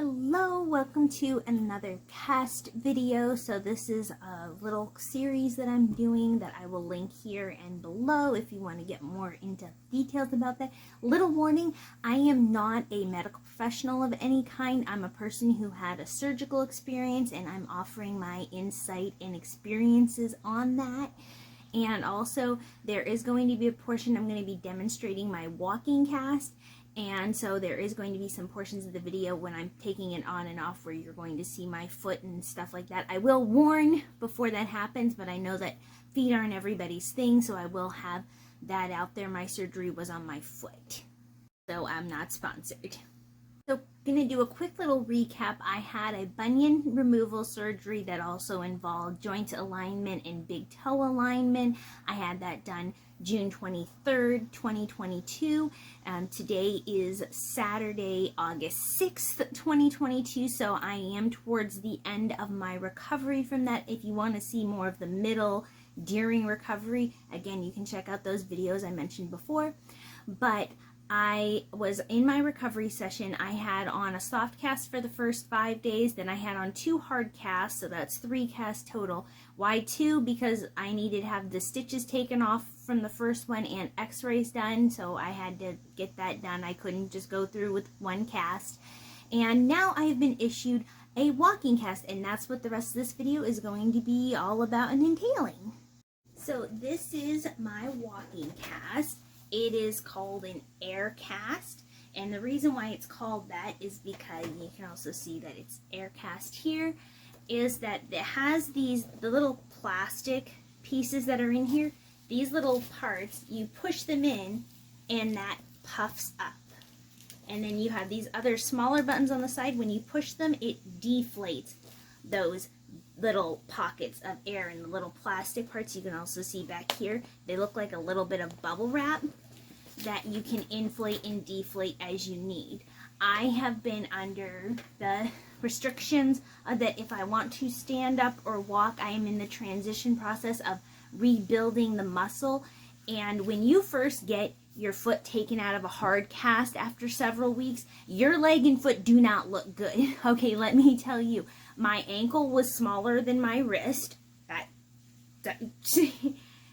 Hello, welcome to another cast video. So this is a little series that I'm doing that I will link here and below if you want to get more in-depth details about that. Little warning, I am not a medical professional of any kind. I'm a person who had a surgical experience and I'm offering my insight and experiences on that. And also there is going to be a portion I'm going to be demonstrating my walking cast. And so there is going to be some portions of the video when I'm taking it on and off where you're going to see my foot and stuff like that. I will warn before that happens, but I know that feet aren't everybody's thing, so I will have that out there. My surgery was on my foot, so I'm not sponsored. So I'm going to do a quick little recap. I had a bunion removal surgery that also involved joint alignment and big toe alignment. I had that done June 23rd, 2022. Today is Saturday, August 6th, 2022. So I am towards the end of my recovery from that. If you want to see more of the middle during recovery, again, you can check out those videos I mentioned before. But I was in my recovery session. I had on a soft cast for the first 5 days. Then I had on 2 hard casts, so that's 3 casts total. Why 2? Because I needed to have the stitches taken off from the first one and x-rays done, so I had to get that done. I couldn't just go through with 1 cast. And now I have been issued a walking cast, and that's what the rest of this video is going to be all about and entailing. So this is my walking cast. It is called an air cast, and the reason why it's called that is because you can also see that it's air cast here, is that it has the little plastic pieces that are in here. These little parts, you push them in and that puffs up. And then you have these other smaller buttons on the side. When you push them, it deflates those little pockets of air and the little plastic parts. You can also see back here, they look like a little bit of bubble wrap that you can inflate and deflate as you need. I have been under the restrictions that if I want to stand up or walk, I am in the transition process of rebuilding the muscle. And when you first get your foot taken out of a hard cast after several weeks, your leg and foot do not look good. Okay, let me tell you, my ankle was smaller than my wrist.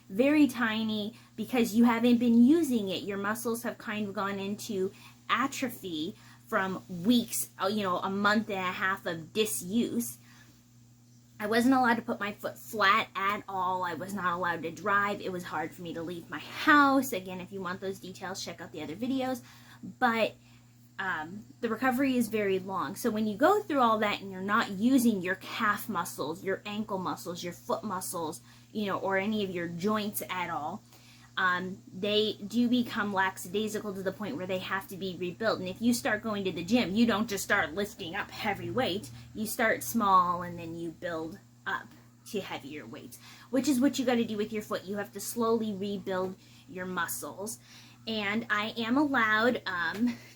Very tiny, because you haven't been using it. Your muscles have kind of gone into atrophy from weeks, a month and a half of disuse. I wasn't allowed to put my foot flat at all. I was not allowed to drive. It was hard for me to leave my house. Again, if you want those details, check out the other videos. But the recovery is very long. So when you go through all that and you're not using your calf muscles, your ankle muscles, your foot muscles, or any of your joints at all, they do become lackadaisical to the point where they have to be rebuilt. And if you start going to the gym, you don't just start lifting up heavy weight. You start small and then you build up to heavier weights, which is what you got to do with your foot. You have to slowly rebuild your muscles. And I am allowed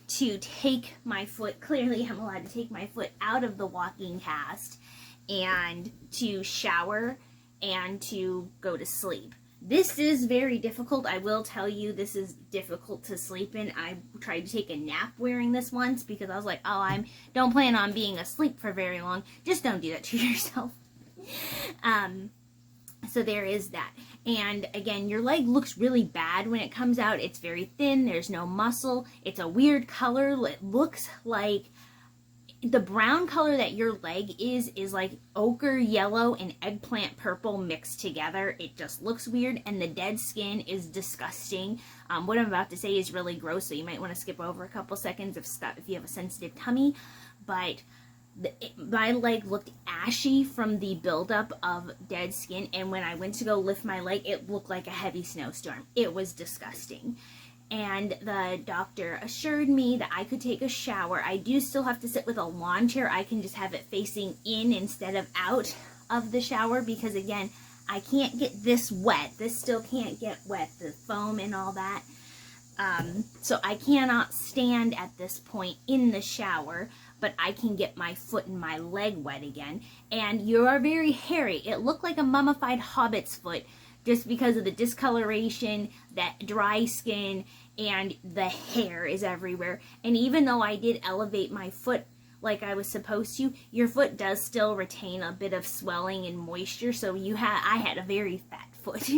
to take my foot, clearly I'm allowed to take my foot out of the walking cast and to shower and to go to sleep. This is very difficult. I will tell you, this is difficult to sleep in. I tried to take a nap wearing this once because I was like, oh, I don't plan on being asleep for very long. Just don't do that to yourself. So there is that. And again, your leg looks really bad when it comes out. It's very thin. There's no muscle. It's a weird color. It looks like the brown color that your leg is like ochre yellow and eggplant purple mixed together. It just looks weird, and the dead skin is disgusting. What I'm about to say is really gross, so you might want to skip over a couple seconds if you have a sensitive tummy. But my leg looked ashy from the buildup of dead skin, and when I went to go lift my leg, it looked like a heavy snowstorm. It was disgusting. And the doctor assured me that I could take a shower. I do still have to sit with a lawn chair. I can just have it facing in instead of out of the shower because, again, I can't get this wet. This still can't get wet, the foam and all that. So I cannot stand at this point in the shower, but I can get my foot and my leg wet again. And you are very hairy. It looked like a mummified hobbit's foot just because of the discoloration, that dry skin, and the hair is everywhere. And even though I did elevate my foot like I was supposed to, your foot does still retain a bit of swelling and moisture. So I had a very fat foot.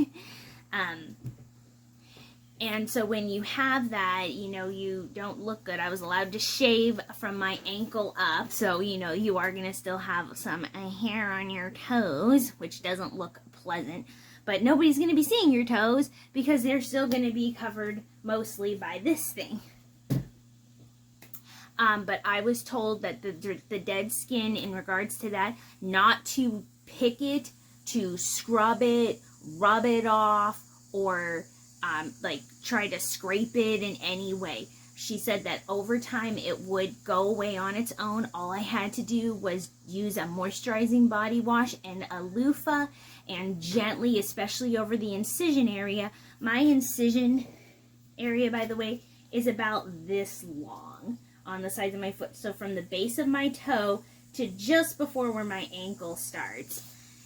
And so when you have that, you know, you don't look good. I was allowed to shave from my ankle up. So, you know, you are going to still have some hair on your toes, which doesn't look pleasant. But nobody's going to be seeing your toes because they're still going to be covered mostly by this thing. But I was told that the dead skin, in regards to that, not to pick it, to scrub it, rub it off, or like try to scrape it in any way. She said that over time it would go away on its own. All I had to do was use a moisturizing body wash and a loofah, and gently, especially over the incision area. My incision area, by the way, is about this long on the sides of my foot. So from the base of my toe to just before where my ankle starts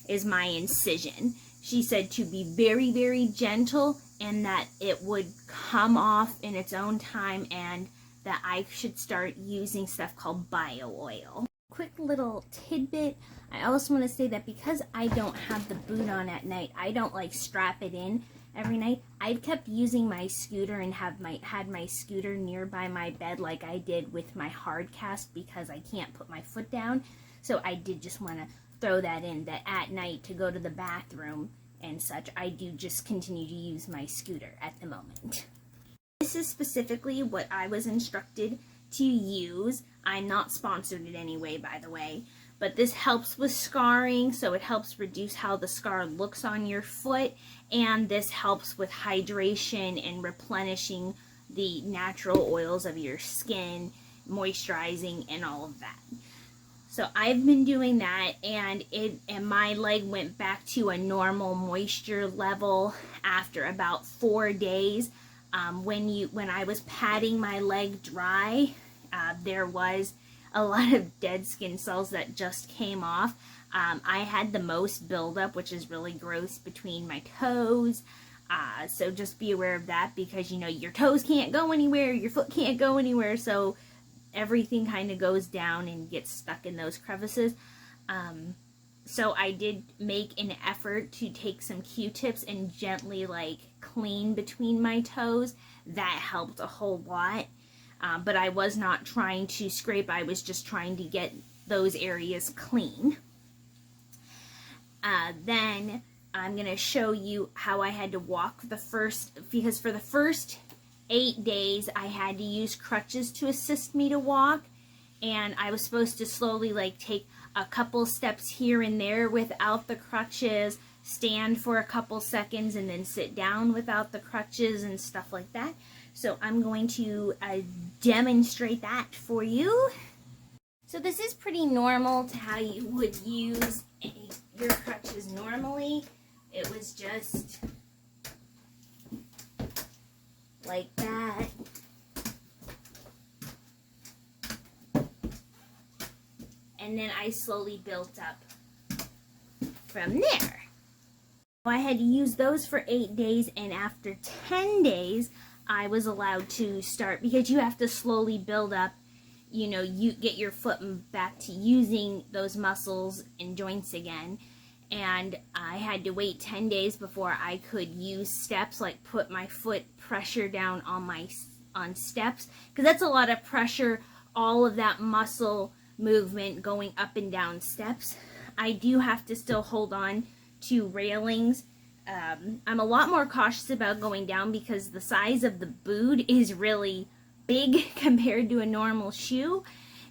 is my incision. She said to be very, very gentle, and that it would come off in its own time, and that I should start using stuff called bio oil. Quick little tidbit. I also want to say that because I don't have the boot on at night, I don't like strap it in every night. I've kept using my scooter and had my scooter nearby my bed like I did with my hard cast, because I can't put my foot down. So I did just want to throw that in, that at night to go to the bathroom and such, I do just continue to use my scooter at the moment. This is specifically what I was instructed to use. I'm not sponsored in any way, by the way, but this helps with scarring, so it helps reduce how the scar looks on your foot, and this helps with hydration and replenishing the natural oils of your skin, moisturizing, and all of that. So I've been doing that, and my leg went back to a normal moisture level after about 4 days. When I was patting my leg dry, there was a lot of dead skin cells that just came off. I had the most buildup, which is really gross, between my toes. So just be aware of that, because you know your toes can't go anywhere, your foot can't go anywhere, so everything kind of goes down and gets stuck in those crevices. So I did make an effort to take some Q-tips and gently like clean between my toes. That helped a whole lot. But I was not trying to scrape, I was just trying to get those areas clean. Then I'm going to show you how I had to walk because for the first 8 days I had to use crutches to assist me to walk, and I was supposed to slowly like take a couple steps here and there without the crutches, stand for a couple seconds, and then sit down without the crutches and stuff like that. So I'm going to demonstrate that for you. So this is pretty normal to how you would use your crutches normally. It was just like that. And then I slowly built up from there. I had to use those for 8 days, and after 10 days, I was allowed to start, because you have to slowly build up, you know, you get your foot back to using those muscles and joints again. And I had to wait 10 days before I could use steps, like put my foot pressure down on steps, because that's a lot of pressure, all of that muscle movement going up and down steps. I do have to still hold on to railings. I'm a lot more cautious about going down because the size of the boot is really big compared to a normal shoe,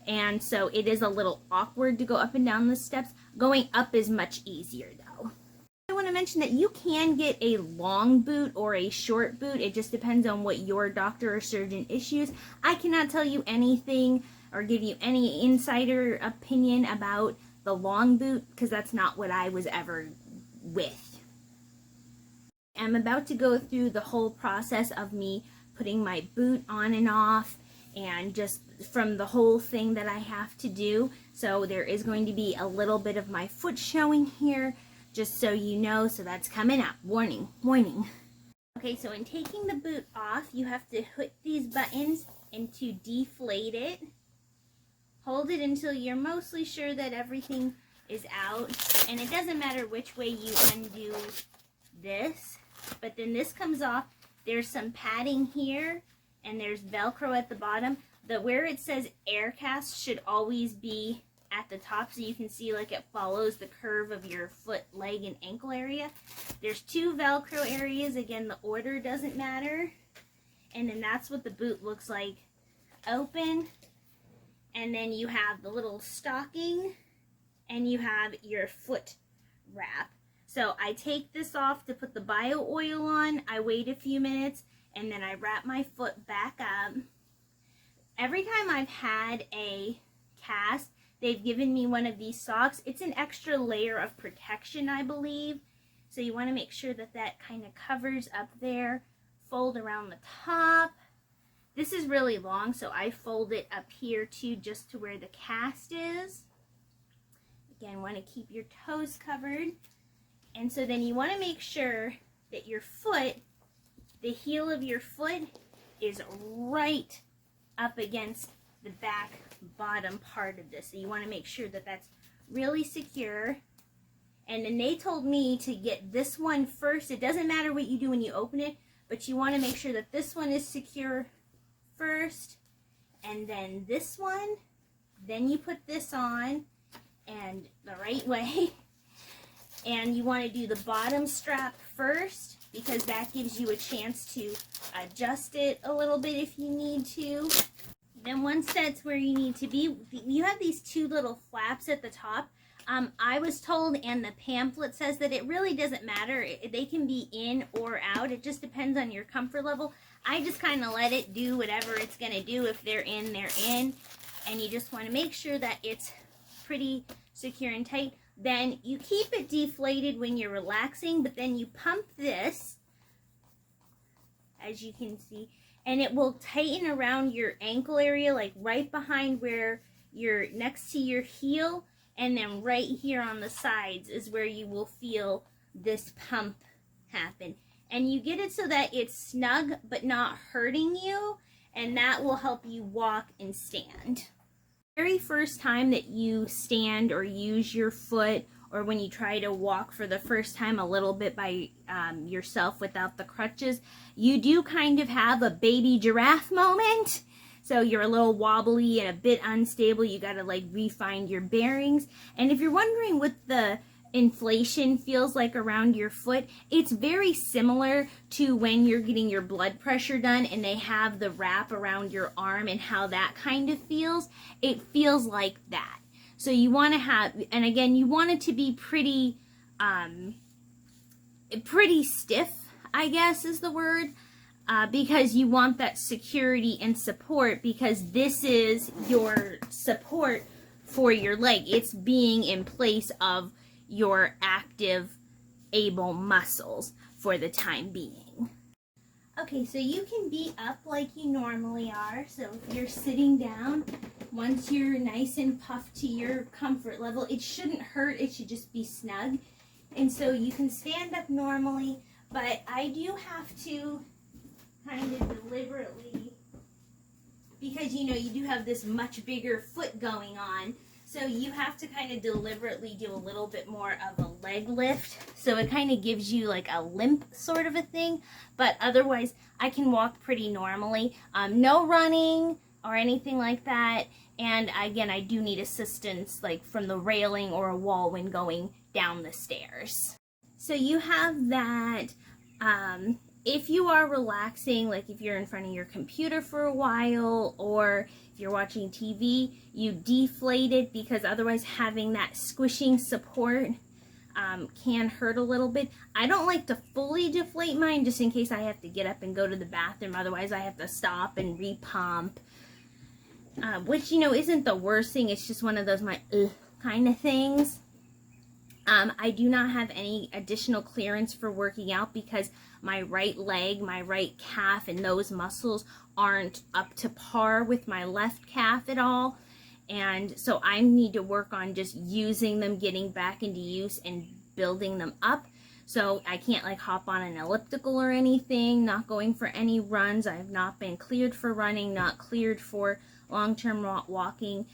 and so it is a little awkward to go up and down the steps. Going up is much easier though. I want to mention that you can get a long boot or a short boot. It just depends on what your doctor or surgeon issues. I cannot tell you anything or give you any insider opinion about the long boot, because that's not what I was ever with. I'm about to go through the whole process of me putting my boot on and off, and just from the whole thing that I have to do. So there is going to be a little bit of my foot showing here, just so you know, so that's coming up. Warning, warning. Okay, so in taking the boot off, you have to hit these buttons and to deflate it. hold it until you're mostly sure that everything is out. And it doesn't matter which way you undo this, but then this comes off. There's some padding here, and there's Velcro at the bottom. Where it says air cast should always be at the top, so you can see like it follows the curve of your foot, leg, and ankle area. There's 2 Velcro areas. Again, the order doesn't matter. And then that's what the boot looks like open. And then you have the little stocking, and you have your foot wrap. So I take this off to put the bio oil on. I wait a few minutes, and then I wrap my foot back up. Every time I've had a cast, they've given me one of these socks. It's an extra layer of protection, I believe. So you want to make sure that that kind of covers up there. Fold around the top. This is really long, so I fold it up here too, just to where the cast is. Again, want to keep your toes covered. And so then you want to make sure that your foot, the heel of your foot, is right up against the back bottom part of this. So you want to make sure that that's really secure. And then they told me to get this one first. It doesn't matter what you do when you open it, but you want to make sure that this one is secure first, and then this one. Then you put this on, and the right way. And you want to do the bottom strap first, because that gives you a chance to adjust it a little bit if you need to. Then once that's where you need to be, you have these 2 little flaps at the top. I was told, and the pamphlet says, that it really doesn't matter. They can be in or out. It just depends on your comfort level. I just kind of let it do whatever it's going to do. If they're in, they're in. And you just want to make sure that it's pretty secure and tight. Then you keep it deflated when you're relaxing, but then you pump this, as you can see, and it will tighten around your ankle area, like right behind where you're next to your heel. And then right here on the sides is where you will feel this pump happen. And you get it so that it's snug but not hurting you, and that will help you walk and stand. Very first time that you stand or use your foot, or when you try to walk for the first time a little bit by yourself without the crutches, you do kind of have a baby giraffe moment. So you're a little wobbly and a bit unstable. You got to like refine your bearings. And if you're wondering what the inflation feels like around your foot, it's very similar to when you're getting your blood pressure done and they have the wrap around your arm and how that kind of feels. It feels like that. So you want to have, and again, you want it to be pretty stiff, I guess is the word. Because you want that security and support, because this is your support for your leg. It's being in place of your active, able muscles for the time being. Okay, so you can be up like you normally are. So if you're sitting down, once you're nice and puffed to your comfort level, it shouldn't hurt, it should just be snug. And so you can stand up normally, but I do have to kind of deliberately, because you know you do have this much bigger foot going on, so you have to kind of deliberately do a little bit more of a leg lift, so it kind of gives you like a limp sort of a thing, but otherwise I can walk pretty normally. No running or anything like that, and again I do need assistance like from the railing or a wall when going down the stairs. So you have that. If you are relaxing, like if you're in front of your computer for a while, or if you're watching TV, you deflate it, because otherwise having that squishing support can hurt a little bit. I don't like to fully deflate mine, just in case I have to get up and go to the bathroom. Otherwise I have to stop and repump, which, you know, isn't the worst thing. It's just one of those kind of things. I do not have any additional clearance for working out, because my right leg, my right calf, and those muscles aren't up to par with my left calf at all. And so I need to work on just using them, getting back into use and building them up. So I can't like hop on an elliptical or anything, not going for any runs. I have not been cleared for running, not cleared for long-term walking.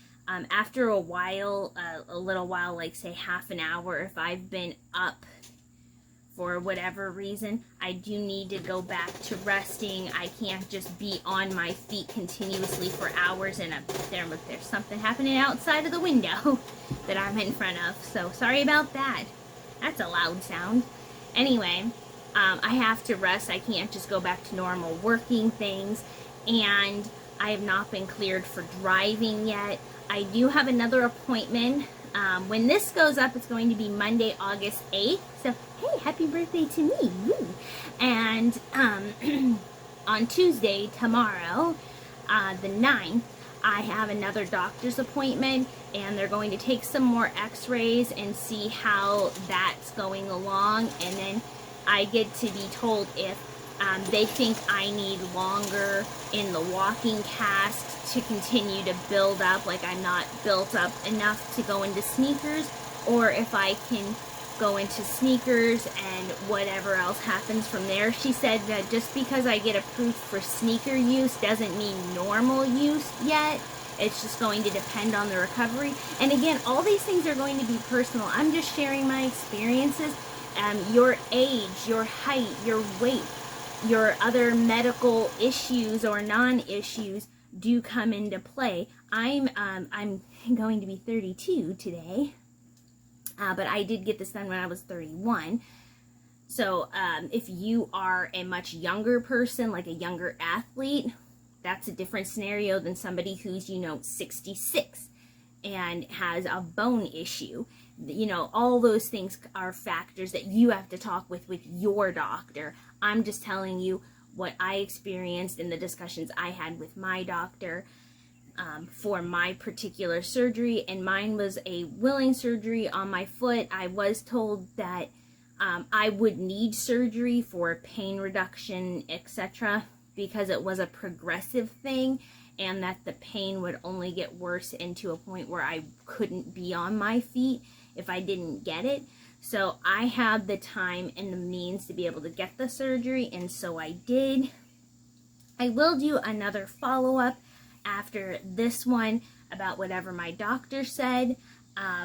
After a while, a little while, like say half an hour, if I've been up for whatever reason, I do need to go back to resting. I can't just be on my feet continuously for hours, and there's something happening outside of the window that I'm in front of. So sorry about that. That's a loud sound. Anyway, I have to rest. I can't just go back to normal working things, and I have not been cleared for driving yet. I do have another appointment. When this goes up, it's going to be Monday, August 8th. So, hey, happy birthday to me. Woo. And on Tuesday, tomorrow, the 9th, I have another doctor's appointment, and they're going to take some more x-rays and see how that's going along. And then I get to be told if they think I need longer in the walking cast to continue to build up, like I'm not built up enough to go into sneakers, or if I can go into sneakers and whatever else happens from there. She said that just because I get approved for sneaker use doesn't mean normal use yet. It's just going to depend on the recovery. And again, all these things are going to be personal. I'm just sharing my experiences. Your age, your height, your weight, your other medical issues or non-issues do come into play. I'm going to be 32 today, but I did get this done when I was 31. So if you are a much younger person, like a younger athlete, that's a different scenario than somebody who's, 66 and has a bone issue. All those things are factors that you have to talk with your doctor. I'm just telling you what I experienced in the discussions I had with my doctor for my particular surgery, and mine was a willing surgery on my foot. I was told that I would need surgery for pain reduction, etc., because it was a progressive thing, and that the pain would only get worse into a point where I couldn't be on my feet if I didn't get it. So I had the time and the means to be able to get the surgery, and so I did. I will do another follow-up after this one about whatever my doctor said,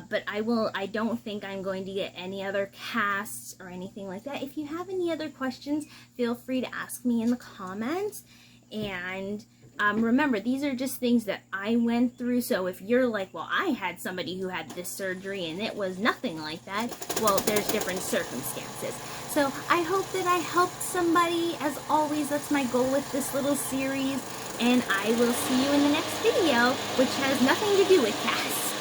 but I don't think I'm going to get any other casts or anything like that. If you have any other questions, feel free to ask me in the comments. And remember, these are just things that I went through. So if you're like, well, I had somebody who had this surgery and it was nothing like that, well, there's different circumstances. So I hope that I helped somebody. As always, that's my goal with this little series. And I will see you in the next video, which has nothing to do with casts.